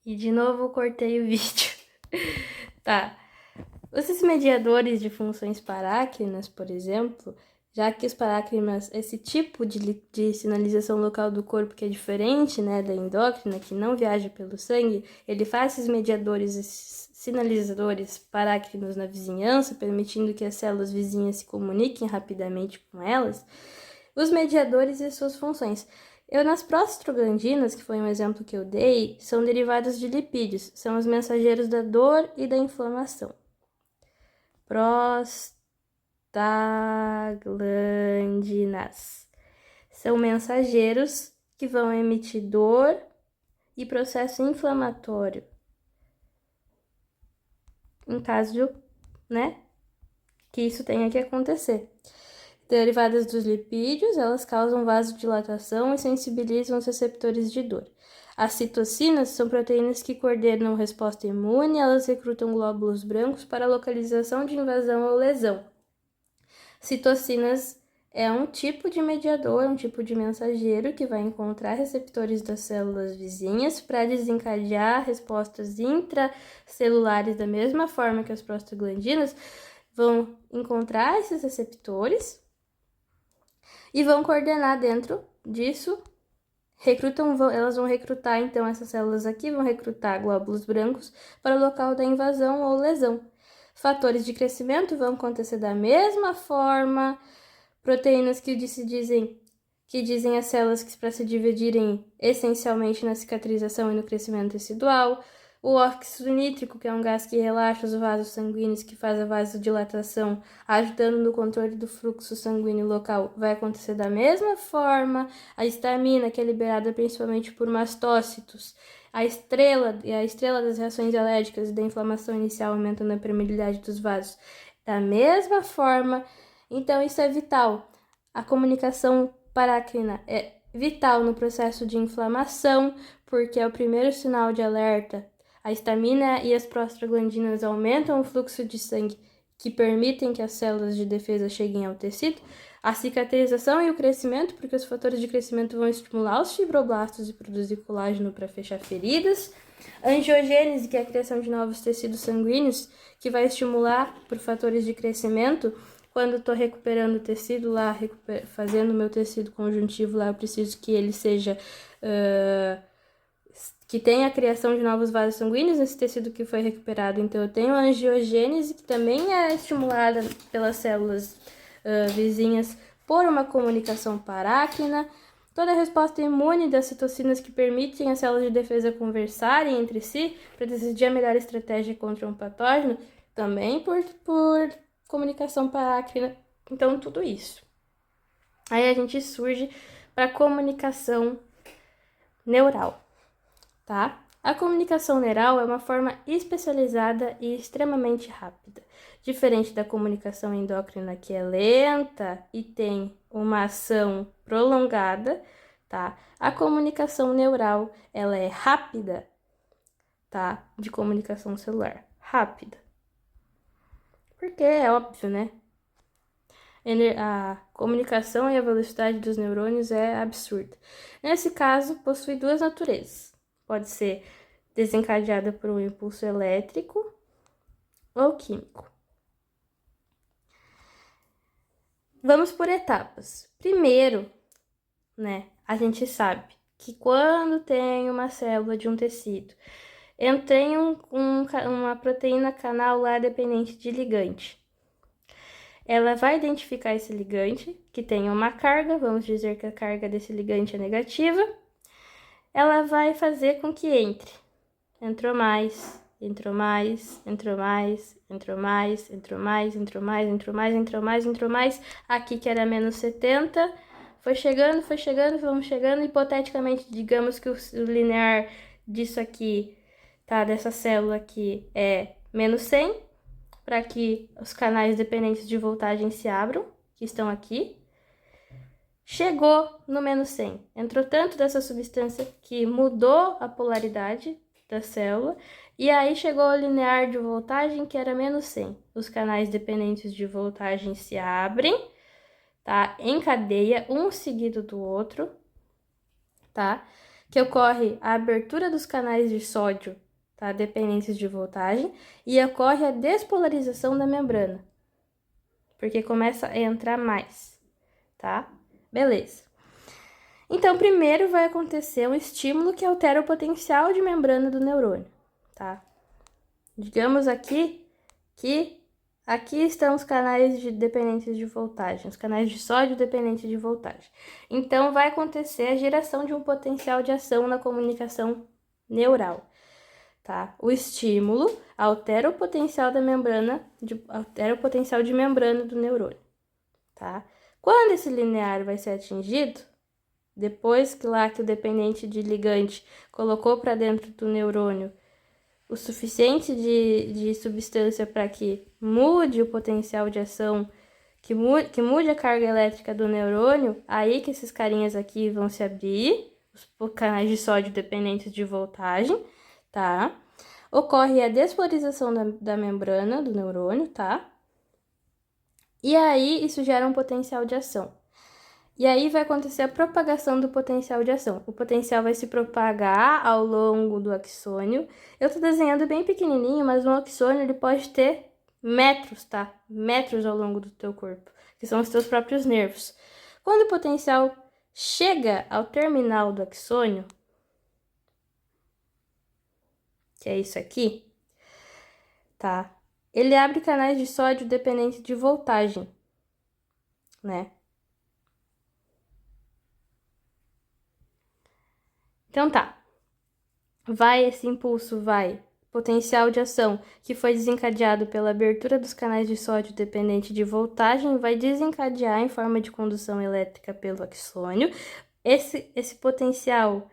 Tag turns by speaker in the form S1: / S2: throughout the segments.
S1: E de novo cortei o vídeo. Tá. Esses mediadores de funções parácrinas, por exemplo, já que os parácrinas, esse tipo de sinalização local do corpo que é diferente, né, da endócrina, que não viaja pelo sangue, ele faz esses mediadores, esses sinalizadores parácrinos na vizinhança, permitindo que as células vizinhas se comuniquem rapidamente com elas, os mediadores e suas funções. Nas prostaglandinas, que foi um exemplo que eu dei, são derivadas de lipídios, são os mensageiros da dor e da inflamação. Prostaglandinas são mensageiros que vão emitir dor e processo inflamatório. Em caso, né, que isso tenha que acontecer. Derivadas dos lipídios, elas causam vasodilatação e sensibilizam os receptores de dor. As citocinas são proteínas que coordenam a resposta imune, elas recrutam glóbulos brancos para a localização de invasão ou lesão. Citocinas é um tipo de mediador, um tipo de mensageiro que vai encontrar receptores das células vizinhas para desencadear respostas intracelulares da mesma forma que as prostaglandinas vão encontrar esses receptores e vão coordenar dentro disso, elas vão recrutar, então, essas células aqui vão recrutar glóbulos brancos para o local da invasão ou lesão. Fatores de crescimento vão acontecer da mesma forma, proteínas que dizem as células que para se dividirem essencialmente na cicatrização e no crescimento tecidual. O óxido nítrico, que é um gás que relaxa os vasos sanguíneos, que faz a vasodilatação, ajudando no controle do fluxo sanguíneo local, vai acontecer da mesma forma. A histamina, que é liberada principalmente por mastócitos. A estrela das reações alérgicas e da inflamação inicial, aumentando a permeabilidade dos vasos, da mesma forma. Então, isso é vital. A comunicação parácrina é vital no processo de inflamação, porque é o primeiro sinal de alerta. A histamina e as prostaglandinas aumentam o fluxo de sangue que permitem que as células de defesa cheguem ao tecido. A cicatrização e o crescimento, porque os fatores de crescimento vão estimular os fibroblastos e produzir colágeno para fechar feridas. A angiogênese, que é a criação de novos tecidos sanguíneos, que vai estimular por fatores de crescimento. Quando estou recuperando o tecido lá, fazendo o meu tecido conjuntivo lá, eu preciso que ele seja... que tenha a criação de novos vasos sanguíneos nesse tecido que foi recuperado. Então, eu tenho a angiogênese, que também é estimulada pelas células vizinhas por uma comunicação parácrina. Toda a resposta imune das citocinas que permitem as células de defesa conversarem entre si para decidir a melhor estratégia contra um patógeno, também por comunicação parácrina. Então, tudo isso. Aí a gente surge para a comunicação neural. Tá? A comunicação neural é uma forma especializada e extremamente rápida. Diferente da comunicação endócrina, que é lenta e tem uma ação prolongada, tá? A comunicação neural, ela é rápida, tá? De comunicação celular, rápida. Porque é óbvio, né? A comunicação e a velocidade dos neurônios é absurda. Nesse caso, possui duas naturezas. Pode ser desencadeada por um impulso elétrico ou químico. Vamos por etapas. Primeiro, né, a gente sabe que quando tem uma célula de um tecido, tem uma proteína canal lá dependente de ligante. Ela vai identificar esse ligante, que tem uma carga, vamos dizer que a carga desse ligante é negativa. Ela vai fazer com que entre. Entrou mais, entrou mais, entrou mais, entrou mais, entrou mais, entrou mais, entrou mais, entrou mais, entrou mais. Aqui que era menos 70, foi chegando, vamos chegando. Hipoteticamente, digamos que o linear disso aqui, tá? Dessa célula aqui é menos 100, para que os canais dependentes de voltagem se abram, que estão aqui. Chegou no menos 100. Entrou tanto dessa substância que mudou a polaridade da célula, e aí chegou ao linear de voltagem, que era menos 100. Os canais dependentes de voltagem se abrem, tá? Em cadeia, um seguido do outro, tá? que ocorre a abertura dos canais de sódio, tá? Dependentes de voltagem, e ocorre a despolarização da membrana, porque começa a entrar mais, tá? Beleza. Então, primeiro vai acontecer um estímulo que altera o potencial de membrana do neurônio, tá? Digamos aqui que aqui estão os canais dependentes de voltagem, os canais de sódio dependentes de voltagem. Então, vai acontecer a geração de um potencial de ação na comunicação neural, tá? O estímulo altera o potencial da membrana, altera o potencial de membrana do neurônio, tá? Quando esse linear vai ser atingido, depois que o dependente de ligante colocou para dentro do neurônio o suficiente de substância para que mude o potencial de ação, que mude a carga elétrica do neurônio, aí que esses carinhas aqui vão se abrir, os canais de sódio dependentes de voltagem, tá? Ocorre a despolarização da membrana do neurônio, tá? E aí isso gera um potencial de ação. E aí vai acontecer a propagação do potencial de ação. O potencial vai se propagar ao longo do axônio. Eu tô desenhando bem pequenininho, mas um axônio ele pode ter metros, tá? Metros ao longo do teu corpo, que são os teus próprios nervos. Quando o potencial chega ao terminal do axônio, que é isso aqui, tá? Ele abre canais de sódio dependente de voltagem, né? Então tá, esse impulso vai, potencial de ação que foi desencadeado pela abertura dos canais de sódio dependente de voltagem, vai desencadear em forma de condução elétrica pelo axônio. Esse potencial,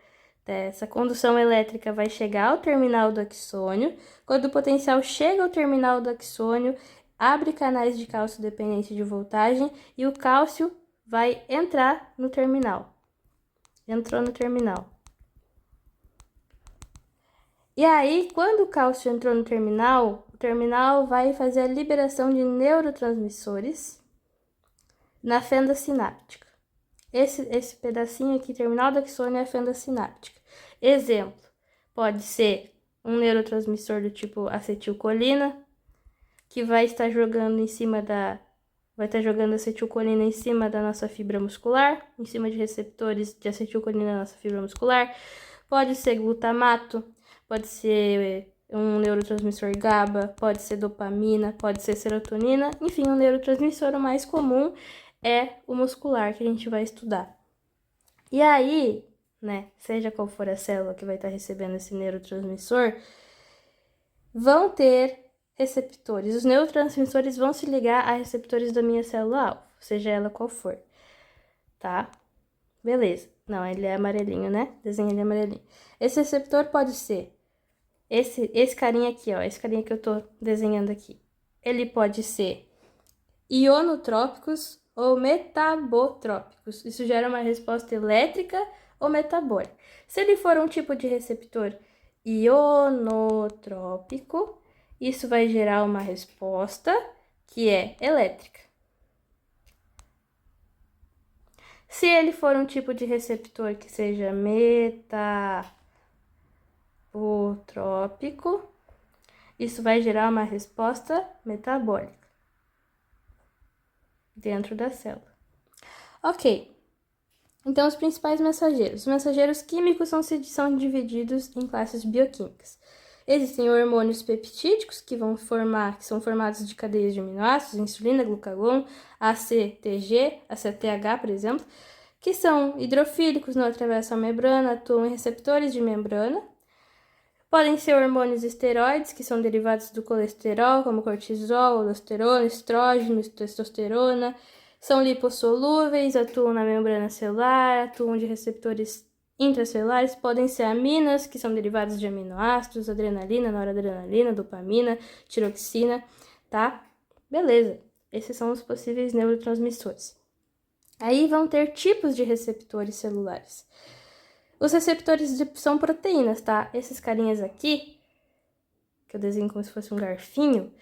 S1: essa condução elétrica vai chegar ao terminal do axônio. Quando o potencial chega ao terminal do axônio, abre canais de cálcio dependente de voltagem e o cálcio vai entrar no terminal. Entrou no terminal. E aí, quando o cálcio entrou no terminal, o terminal vai fazer a liberação de neurotransmissores na fenda sináptica. Esse pedacinho aqui, terminal do axônio, é a fenda sináptica. Exemplo, pode ser um neurotransmissor do tipo acetilcolina, que vai estar jogando acetilcolina em cima da nossa fibra muscular, em cima de receptores de acetilcolina na nossa fibra muscular. Pode ser glutamato, pode ser um neurotransmissor GABA, pode ser dopamina, pode ser serotonina, enfim, o neurotransmissor mais comum é o muscular que a gente vai estudar. E aí, né, seja qual for a célula que vai estar recebendo esse neurotransmissor, vão ter receptores. Os neurotransmissores vão se ligar a receptores da minha célula-alvo, seja ela qual for, tá? Beleza. Não, ele é amarelinho, né? Desenho ele amarelinho. Esse receptor pode ser esse carinha aqui, ó, esse carinha que eu tô desenhando aqui. Ele pode ser ionotrópicos ou metabotrópicos. Isso gera uma resposta elétrica ou metabólica. Se ele for um tipo de receptor ionotrópico, isso vai gerar uma resposta que é elétrica. Se ele for um tipo de receptor que seja metabotrópico, isso vai gerar uma resposta metabólica dentro da célula. Ok, então os principais mensageiros. Os mensageiros químicos são divididos em classes bioquímicas. Existem hormônios peptídicos que são formados de cadeias de aminoácidos, insulina, glucagon, ACTG, ACTH, por exemplo, que são hidrofílicos, não atravessam a membrana, atuam em receptores de membrana. Podem ser hormônios esteroides, que são derivados do colesterol, como cortisol, aldosterona, estrógeno, testosterona. São lipossolúveis, atuam na membrana celular, atuam de receptores intracelulares. Podem ser aminas, que são derivados de aminoácidos, adrenalina, noradrenalina, dopamina, tiroxina, tá? Beleza, esses são os possíveis neurotransmissores. Aí vão ter tipos de receptores celulares. Os receptores são proteínas, tá? Esses carinhas aqui, que eu desenho como se fosse um garfinho,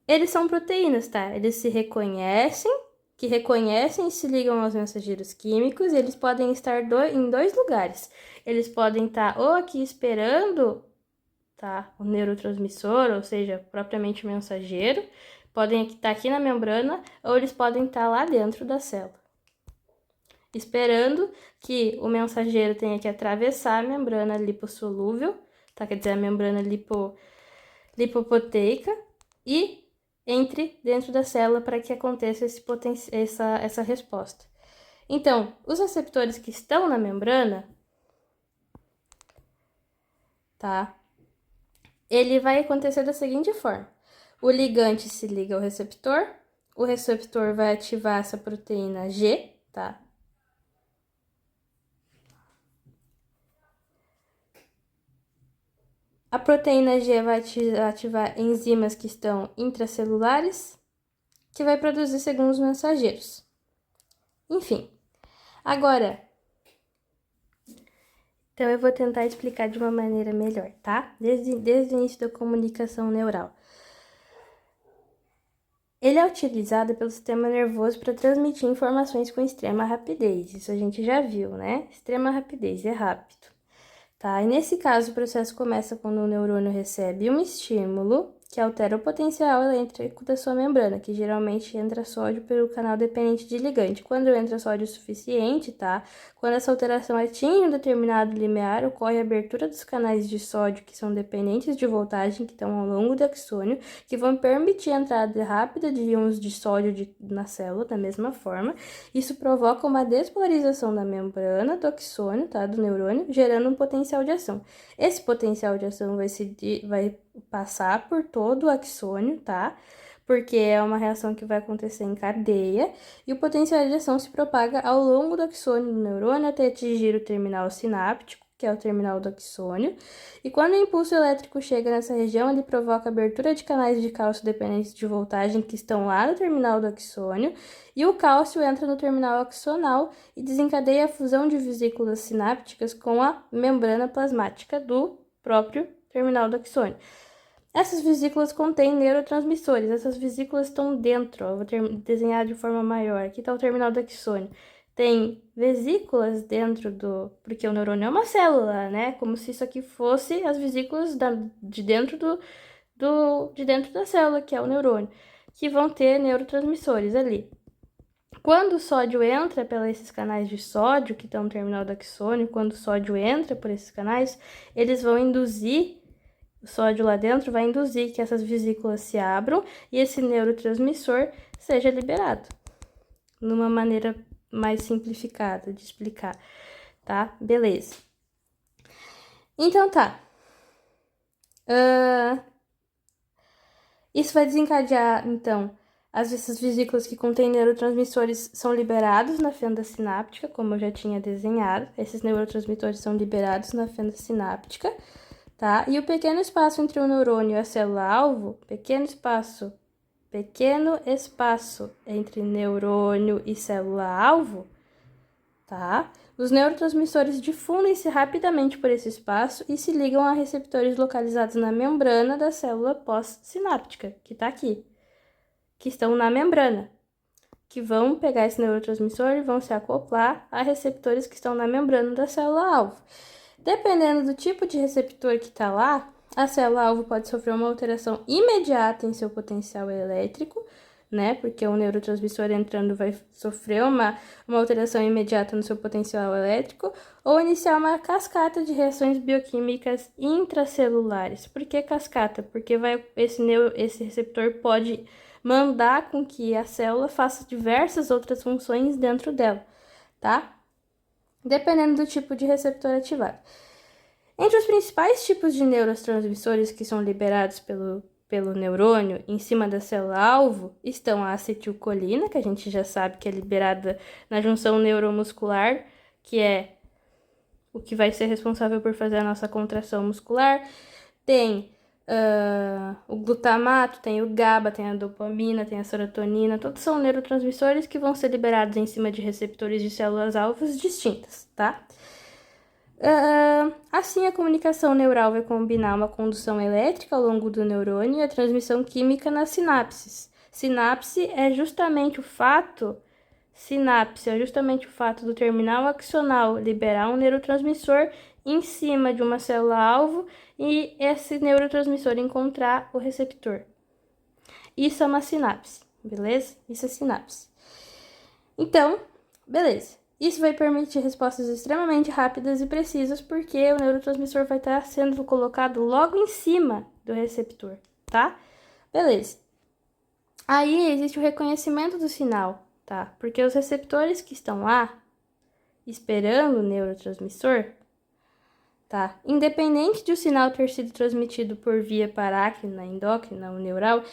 S1: eles são proteínas, tá? Eles se reconhecem que reconhecem e se ligam aos mensageiros químicos, e eles podem estar em dois lugares. Eles podem estar ou aqui esperando, tá, o neurotransmissor, ou seja, propriamente o mensageiro, podem estar aqui na membrana, ou eles podem estar lá dentro da célula, esperando que o mensageiro tenha que atravessar a membrana lipossolúvel, tá, quer dizer, a membrana lipopoteica, e entre dentro da célula para que aconteça essa resposta. Então, os receptores que estão na membrana, tá? Ele vai acontecer da seguinte forma: o ligante se liga ao receptor, o receptor vai ativar essa proteína G, tá? A proteína G vai ativar enzimas que estão intracelulares, que vai produzir segundo os mensageiros. Enfim, agora, então eu vou tentar explicar de uma maneira melhor, tá? Desde o início da comunicação neural. Ele é utilizado pelo sistema nervoso para transmitir informações com extrema rapidez. Isso a gente já viu, né? Extrema rapidez, é rápido. Tá? E nesse caso, o processo começa quando o neurônio recebe um estímulo que altera o potencial elétrico da sua membrana, que geralmente entra sódio pelo canal dependente de ligante. Quando entra sódio suficiente, tá? Quando essa alteração atinge um determinado limiar, ocorre a abertura dos canais de sódio, que são dependentes de voltagem, que estão ao longo do axônio, que vão permitir a entrada rápida de íons de sódio na célula, da mesma forma. Isso provoca uma despolarização da membrana do axônio, tá? Do neurônio, gerando um potencial de ação. Esse potencial de ação vai passar por todo o axônio, tá? Porque é uma reação que vai acontecer em cadeia, e o potencial de ação se propaga ao longo do axônio do neurônio até atingir o terminal sináptico, que é o terminal do axônio, e quando o impulso elétrico chega nessa região, ele provoca a abertura de canais de cálcio dependentes de voltagem que estão lá no terminal do axônio, e o cálcio entra no terminal axonal e desencadeia a fusão de vesículas sinápticas com a membrana plasmática do próprio terminal do axônio. Essas vesículas contêm neurotransmissores. Essas vesículas estão dentro, ó, vou desenhar de forma maior. Aqui está o terminal do axônio. Tem vesículas dentro porque o neurônio é uma célula, né? Como se isso aqui fosse as vesículas de dentro de dentro da célula, que é o neurônio, que vão ter neurotransmissores ali. Quando o sódio entra esses canais de sódio, que estão no terminal do axônio, quando o sódio entra por esses canais, eles vão induzir, o sódio lá dentro vai induzir que essas vesículas se abram e esse neurotransmissor seja liberado. Numa maneira mais simplificada de explicar, tá? Beleza. Então tá. Isso vai desencadear, então, essas vesículas que contêm neurotransmissores são liberados na fenda sináptica, como eu já tinha desenhado. Esses neurotransmissores são liberados na fenda sináptica, tá? E o pequeno espaço entre o neurônio e a célula-alvo, pequeno espaço entre neurônio e célula-alvo, tá? Os neurotransmissores difundem-se rapidamente por esse espaço e se ligam a receptores localizados na membrana da célula pós-sináptica, que tá aqui, que estão na membrana, que vão pegar esse neurotransmissor e vão se acoplar a receptores que estão na membrana da célula-alvo. Dependendo do tipo de receptor que está lá, a célula-alvo pode sofrer uma alteração imediata em seu potencial elétrico, né? Porque o neurotransmissor entrando vai sofrer uma alteração imediata no seu potencial elétrico, ou iniciar uma cascata de reações bioquímicas intracelulares. Por que cascata? Porque esse receptor pode mandar com que a célula faça diversas outras funções dentro dela, tá? Dependendo do tipo de receptor ativado. Entre os principais tipos de neurotransmissores que são liberados pelo neurônio em cima da célula-alvo estão a acetilcolina, que a gente já sabe que é liberada na junção neuromuscular, que é o que vai ser responsável por fazer a nossa contração muscular. Tem o glutamato, tem o GABA, tem a dopamina, tem a serotonina, todos são neurotransmissores que vão ser liberados em cima de receptores de células-alvos distintas, tá? Assim, a comunicação neural vai combinar uma condução elétrica ao longo do neurônio e a transmissão química nas sinapses. Sinapse é justamente o fato sinapse é justamente o fato do terminal axonal liberar um neurotransmissor em cima de uma célula-alvo e esse neurotransmissor encontrar o receptor. Isso é uma sinapse, beleza? Isso é sinapse. Então, beleza. Isso vai permitir respostas extremamente rápidas e precisas, porque o neurotransmissor vai estar sendo colocado logo em cima do receptor, tá? Beleza. Aí existe o reconhecimento do sinal, tá? Porque os receptores que estão lá, esperando o neurotransmissor, tá? Independente de o sinal ter sido transmitido por via parácrina, endócrina ou neural,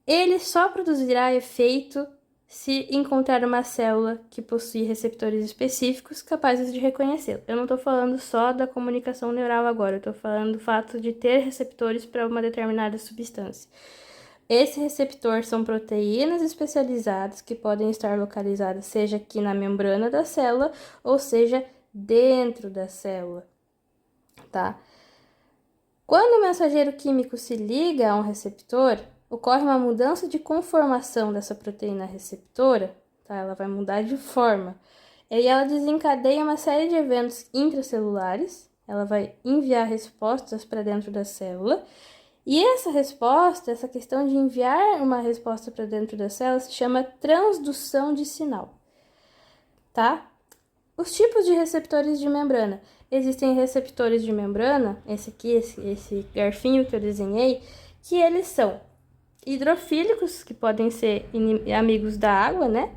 S1: ele só produzirá efeito se encontrar uma célula que possui receptores específicos capazes de reconhecê-lo. Eu não estou falando só da comunicação neural agora, eu estou falando do fato de ter receptores para uma determinada substância. Esse receptor são proteínas especializadas que podem estar localizadas seja aqui na membrana da célula ou seja dentro da célula, tá? Quando o mensageiro químico se liga a um receptor, ocorre uma mudança de conformação dessa proteína receptora, tá? Ela vai mudar de forma. E ela desencadeia uma série de eventos intracelulares, ela vai enviar respostas para dentro da célula, e essa resposta, essa questão de enviar uma resposta para dentro da célula se chama transdução de sinal, tá? Os tipos de receptores de membrana. Existem receptores de membrana, esse aqui, esse garfinho que eu desenhei, que eles são hidrofílicos, que podem ser amigos da água, né?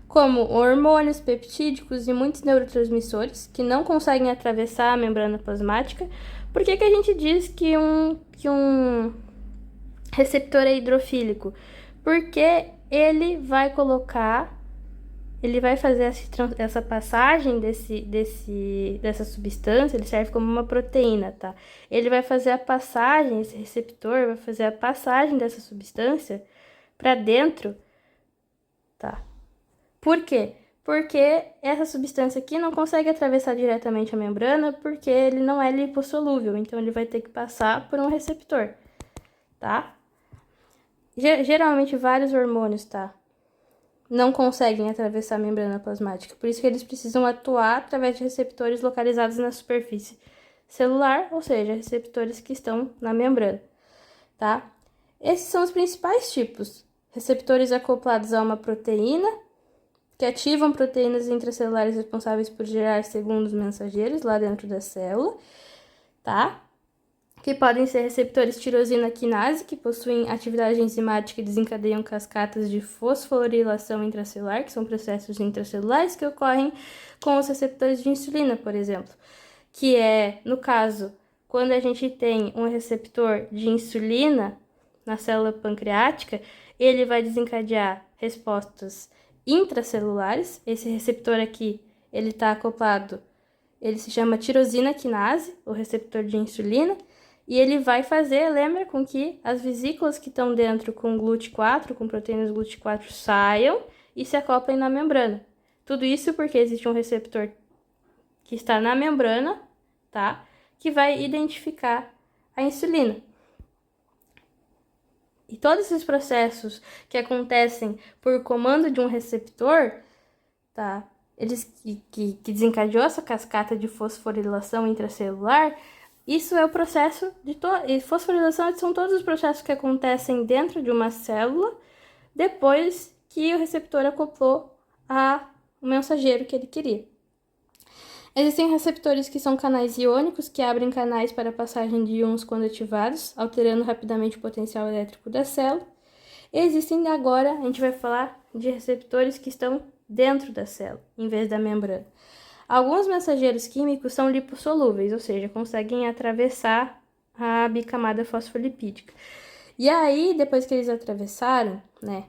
S1: Como hormônios, peptídicos e muitos neurotransmissores, que não conseguem atravessar a membrana plasmática. Por que a gente diz que um receptor é hidrofílico? Porque ele vai fazer essa passagem dessa substância, ele serve como uma proteína, tá? Ele vai fazer a passagem, esse receptor vai fazer a passagem dessa substância para dentro, tá? Por quê? Porque essa substância aqui não consegue atravessar diretamente a membrana porque ele não é lipossolúvel, então ele vai ter que passar por um receptor, tá? Geralmente vários hormônios, tá? Não conseguem atravessar a membrana plasmática, por isso que eles precisam atuar através de receptores localizados na superfície celular, ou seja, receptores que estão na membrana, tá? Esses são os principais tipos: receptores acoplados a uma proteína, que ativam proteínas intracelulares responsáveis por gerar segundos mensageiros lá dentro da célula, tá? Que podem ser receptores tirosina quinase, que possuem atividade enzimática e desencadeiam cascatas de fosforilação intracelular, que são processos intracelulares que ocorrem com os receptores de insulina, por exemplo, que é, no caso, quando a gente tem um receptor de insulina na célula pancreática, ele vai desencadear respostas intracelulares. Esse receptor aqui, ele está acoplado, ele se chama tirosina quinase, o receptor de insulina, e ele vai fazer, lembra, com que as vesículas que estão dentro com GLUT4, com proteínas GLUT4, saiam e se acoplem na membrana. Tudo isso porque existe um receptor que está na membrana, tá? Que vai identificar a insulina. E todos esses processos que acontecem por comando de um receptor, tá? Eles que desencadeou essa cascata de fosforilação intracelular, isso é o processo e fosforilação são todos os processos que acontecem dentro de uma célula depois que o receptor acoplou o mensageiro que ele queria. Existem receptores que são canais iônicos, que abrem canais para a passagem de íons quando ativados, alterando rapidamente o potencial elétrico da célula. E existem agora, a gente vai falar de receptores que estão dentro da célula, em vez da membrana. Alguns mensageiros químicos são lipossolúveis, ou seja, conseguem atravessar a bicamada fosfolipídica. E aí, depois que eles atravessaram, né,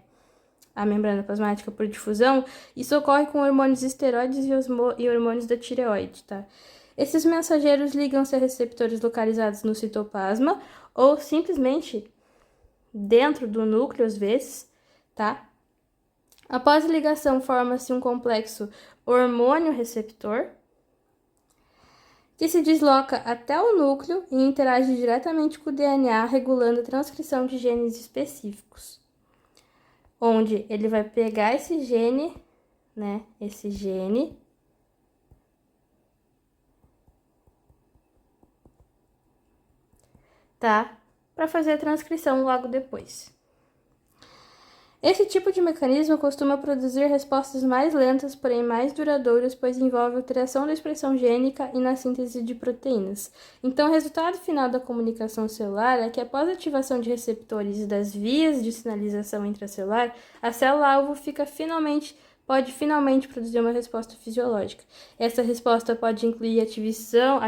S1: a membrana plasmática por difusão, isso ocorre com hormônios esteroides e hormônios da tireoide, tá? Esses mensageiros ligam-se a receptores localizados no citoplasma ou simplesmente dentro do núcleo, às vezes, tá? Após a ligação, forma-se um complexo hormônio-receptor, que se desloca até o núcleo e interage diretamente com o DNA, regulando a transcrição de genes específicos. onde ele vai pegar esse gene, né? Esse gene, tá? Para fazer a transcrição logo depois. Esse tipo de mecanismo costuma produzir respostas mais lentas, porém mais duradouras, pois envolve alteração da expressão gênica e na síntese de proteínas. Então, o resultado final da comunicação celular é que, após a ativação de receptores das vias de sinalização intracelular, a célula-alvo pode finalmente produzir uma resposta fisiológica. Essa resposta pode incluir ativação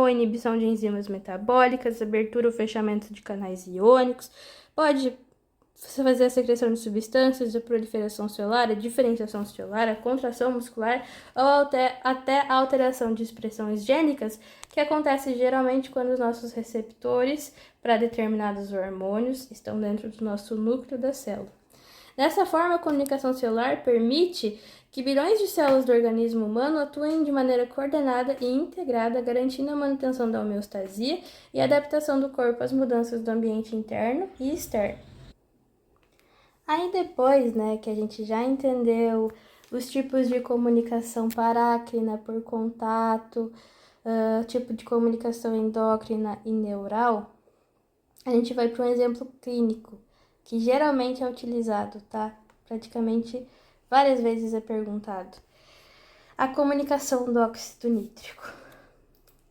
S1: ou inibição de enzimas metabólicas, abertura ou fechamento de canais iônicos, pode fazer a secreção de substâncias, a proliferação celular, a diferenciação celular, a contração muscular ou até a alteração de expressões gênicas, que acontece geralmente quando os nossos receptores para determinados hormônios estão dentro do nosso núcleo da célula. Dessa forma, a comunicação celular permite que bilhões de células do organismo humano atuem de maneira coordenada e integrada, garantindo a manutenção da homeostasia e a adaptação do corpo às mudanças do ambiente interno e externo. Aí depois, né, que a gente já entendeu os tipos de comunicação parácrina por contato, tipo de comunicação endócrina e neural, a gente vai para um exemplo clínico, que geralmente é utilizado, tá? Praticamente várias vezes é perguntado. A comunicação do óxido nítrico.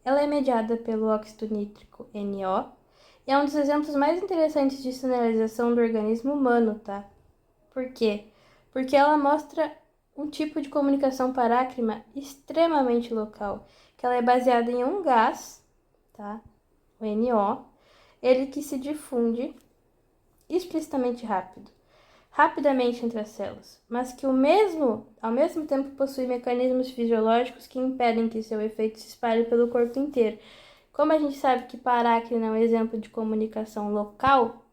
S1: Ela é mediada pelo óxido nítrico NO, e é um dos exemplos mais interessantes de sinalização do organismo humano, tá? Por quê? Porque ela mostra um tipo de comunicação parácrina extremamente local, que ela é baseada em um gás, tá? O NO, ele que se difunde explicitamente rapidamente entre as células, mas que ao mesmo tempo possui mecanismos fisiológicos que impedem que seu efeito se espalhe pelo corpo inteiro. Como a gente sabe que parácrina é um exemplo de comunicação local,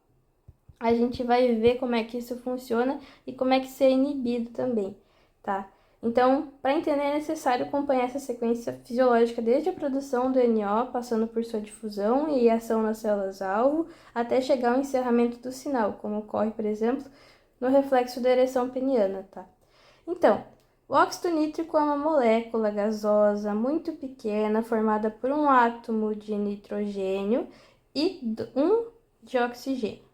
S1: a gente vai ver como é que isso funciona e como é que isso é inibido também, tá? Então, para entender, é necessário acompanhar essa sequência fisiológica desde a produção do NO, passando por sua difusão e ação nas células-alvo, até chegar ao encerramento do sinal, como ocorre, por exemplo, no reflexo da ereção peniana, tá? Então, o óxido nítrico é uma molécula gasosa muito pequena, formada por um átomo de nitrogênio e um de oxigênio.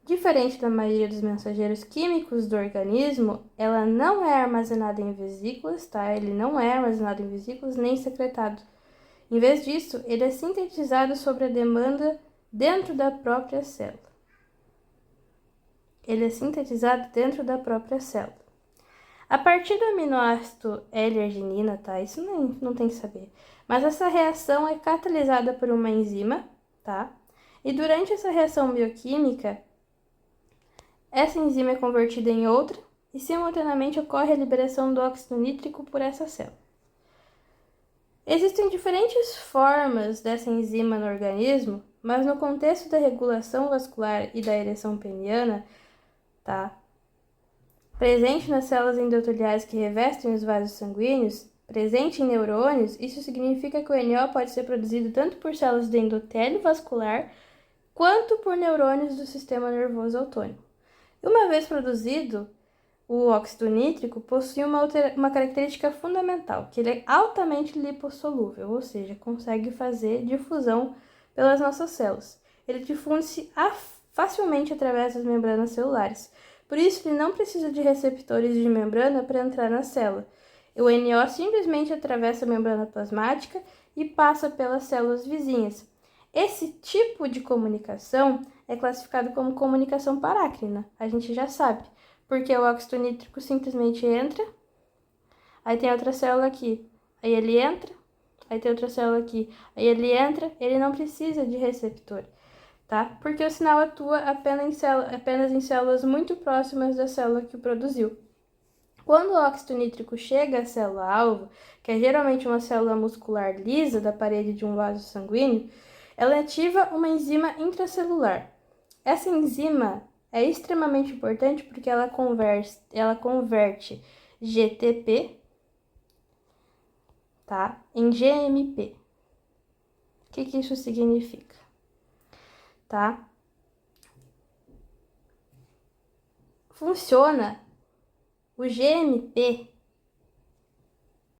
S1: Diferente da maioria dos mensageiros químicos do organismo, ela não é armazenada em vesículas, tá? Ele não é armazenado em vesículas nem secretado. Em vez disso, ele é sintetizado sobre a demanda dentro da própria célula. A partir do aminoácido L-arginina, tá? Isso não tem que saber. Mas essa reação é catalisada por uma enzima, tá? E durante essa reação bioquímica, essa enzima é convertida em outra e simultaneamente ocorre a liberação do óxido nítrico por essa célula. Existem diferentes formas dessa enzima no organismo, mas no contexto da regulação vascular e da ereção peniana, tá? Presente nas células endoteliais que revestem os vasos sanguíneos, presente em neurônios, isso significa que o NO pode ser produzido tanto por células do endotélio vascular quanto por neurônios do sistema nervoso autônomo. Uma vez produzido, o óxido nítrico possui uma característica fundamental, que ele é altamente lipossolúvel, ou seja, consegue fazer difusão pelas nossas células. Ele difunde-se facilmente através das membranas celulares. Por isso, ele não precisa de receptores de membrana para entrar na célula. O NO simplesmente atravessa a membrana plasmática e passa pelas células vizinhas. Esse tipo de comunicação é classificado como comunicação parácrina, a gente já sabe, porque o óxido nítrico simplesmente entra, aí tem outra célula aqui, aí ele entra, aí tem outra célula aqui, aí ele entra, ele não precisa de receptor, tá? Porque o sinal atua apenas em células muito próximas da célula que o produziu. Quando o óxido nítrico chega à célula-alvo, que é geralmente uma célula muscular lisa da parede de um vaso sanguíneo, ela ativa uma enzima intracelular. Essa enzima é extremamente importante porque ela converte GTP, tá, em GMP. O que isso significa? Tá? funciona o GMP